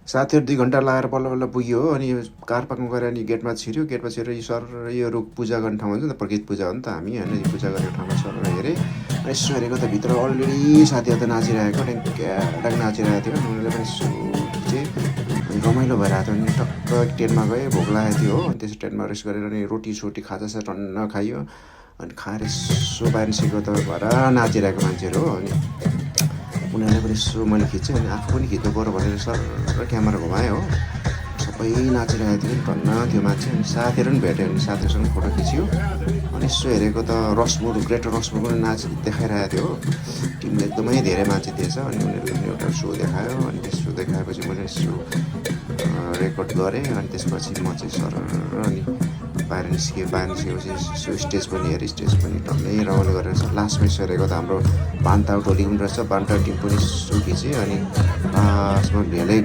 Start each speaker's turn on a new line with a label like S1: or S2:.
S1: साथीहरू 2 घन्टा लगाएर बल्ल बल्ल पुग्यो हो। अनि कार पार्कमा गएर अनि गेटमा छिर्यो यो सर यो रुख पूजा गर्ने ठाउँ हुन्छ नि त, प्रकृत पूजा हो नि त हामी होइन, पूजा गर्ने ठाउँमा सर हेरेँ। अनि यसो हेरेको त भित्र अलरेडी साथीहरू त नाचिरहेको, ट्याक नाचिरहेको थियो। उनीहरूले पनि यसो खिचेँ अनि रमाइलो भइरहेको थियो। अनि टक्क टेन्टमा गएँ, भोक लागेको थियो हो। अनि त्यसो टेन्टमा रेस्ट गरेर अनि रोटी खाजासा टन्न खाइयो। अनि खाएर यसो बाहिर निस्केको त भएर नाचिरहेको मान्छेहरू हो। अनि उनीहरूलाई पनि यसो मैले खिचेँ अनि आफू पनि खिच्नु पऱ्यो भनेर सर क्यामेरा घुमाएँ हो। सबै नाचिरहेको थियो, टन्न थियो मान्छे। अनि साथीहरू पनि भेट्यो, अनि साथीहरूसँग फोटो खिच्यो। अनि यसो हेरेको त ग्रेटर रसमुर पनि देखाइरहेको थियो हो। टिमले एकदमै धेरै मान्छे थिएछ। अनि उनीहरूले पनि एउटा सो देखायो। अनि त्यो सो देखाएपछि मैले यसो रेकर्ड गरेँ। अनि त्यसपछि म चाहिँ सर अनि बाहिर निस्केपछि यसो स्टेज पनि हेरेँ, स्टेज पनि टन्नै रमाइलो गरेर लास्टमा यसो हेरेको त हाम्रो भान्ता टोली पनि रहेछ, भान्ता टिम पनि यसो खिचेँ। अनि लास्टमा भेलै